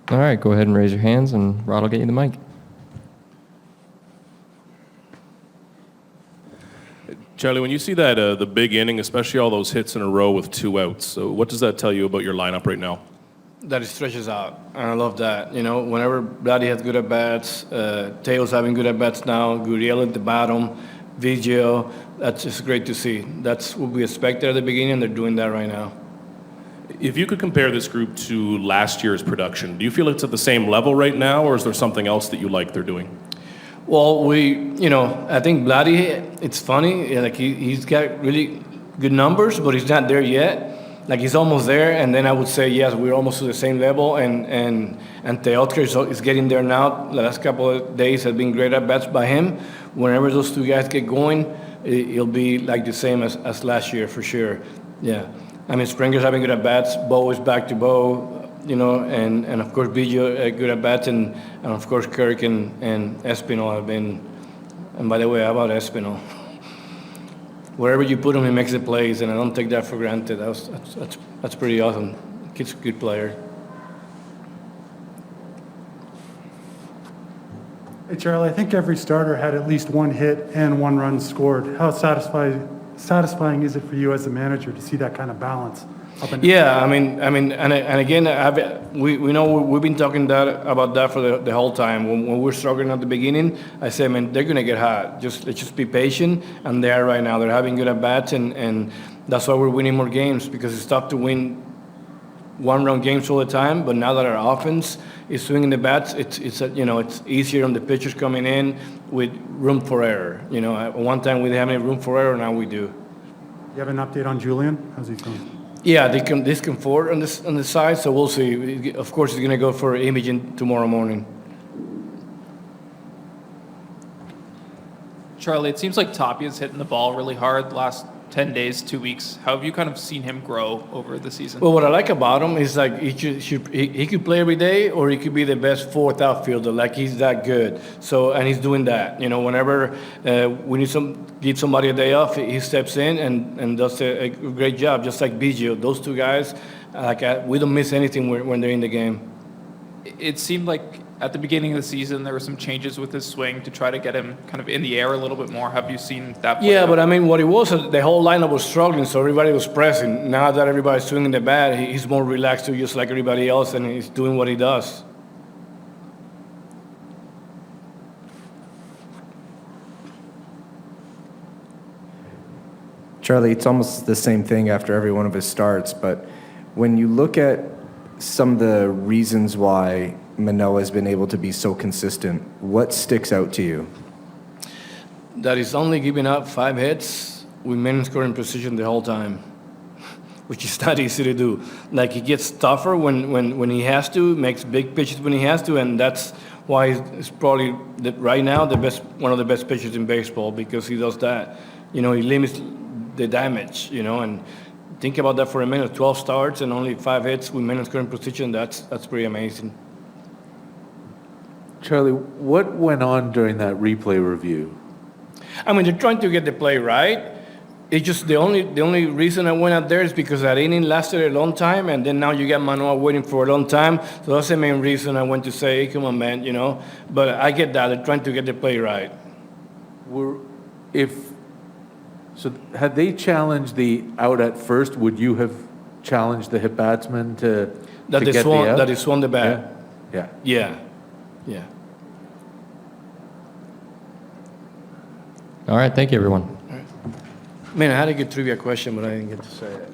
All right, go ahead and raise your hands, and Rod will get you the mic. Charlie, when you see that the big inning, especially all those hits in a row with 2 outs, so what does that tell you about your lineup right now? That it stretches out, and I love that. You know, whenever Vladdy has good at bats, Teo's having good at bats now, Gurriel at the bottom, Vigio, that's just great to see. That's what we expected at the beginning, and they're doing that right now. If you could compare this group to last year's production, do you feel it's at the same level right now, or is there something else that you like they're doing? Well, I think Vladdy, it's funny, like he's got really good numbers, but he's not there yet. Like he's almost there, and then I would say yes, we're almost to the same level, and Teoscar is getting there now. The last couple of days have been great at bats by him. Whenever those two guys get going, it'll be like the same as last year for sure. Yeah, I mean Springer's having good at bats. Bo is back to Bo, and of course Vigio good at bats, and of course Kirk and Espinal have been. And by the way, how about Espinal? Wherever you put him, he makes the plays, and I don't take that for granted. That's pretty awesome. Kid's a good player. Hey, Charlie, I think every starter had at least one hit and 1 run scored. How satisfying is it for you as a manager to see that kind of balance? Yeah, I mean, and again, we know we've been talking about that for the whole time. When we're struggling at the beginning, I said, man, they're gonna get hot. Let's just be patient, and they are right now. They're having good at bats, and that's why we're winning more games, because it's tough to win 1-run games all the time. But now that our offense is swinging the bats, it's easier on the pitchers coming in with room for error. At one time we didn't have any room for error. Now we do. You have an update on Julian? How's he feeling? Yeah, they come forward on the side, so we'll see. Of course, he's going to go for imaging tomorrow morning. Charlie, it seems like Tapia's hitting the ball really hard the last 10 days, 2 weeks. How have you kind of seen him grow over the season? Well, what I like about him is like he could play every day, or he could be the best 4th outfielder. Like he's that good. So, and he's doing that. Whenever we need give somebody a day off, he steps in and does a great job. Just like Biggio, those two guys, we don't miss anything when they're in the game. It seemed like at the beginning of the season there were some changes with his swing to try to get him kind of in the air a little bit more. Have you seen that play out? But I mean, what it was, the whole lineup was struggling, so everybody was pressing. Now that everybody's swinging the bat, he's more relaxed too, just like everybody else, and he's doing what he does. Charlie, it's almost the same thing after every one of his starts, but when you look at some of the reasons why Manoah has been able to be so consistent, what sticks out to you? That he's only giving up 5 hits with men in scoring position the whole time, which is not easy to do. Like he gets tougher when he has to, makes big pitches when he has to, and that's why he's probably right now one of the best pitchers in baseball, because he does that. He limits the damage, and think about that for a minute. 12 starts and only 5 hits with men in scoring position. That's pretty amazing. Charlie, what went on during that replay review? I mean, they're trying to get the play right. It's just the only reason I went out there is because that inning lasted a long time, and then now you got Manoah waiting for a long time. So that's the main reason I went to say, hey, come on, man, But I get that. They're trying to get the play right. So had they challenged the out at first, would you have challenged the hit batsman to get the out? That he swung the bat. Yeah. Yeah. All right, thank you, everyone. Man, I had a good trivia question, but I didn't get to say it.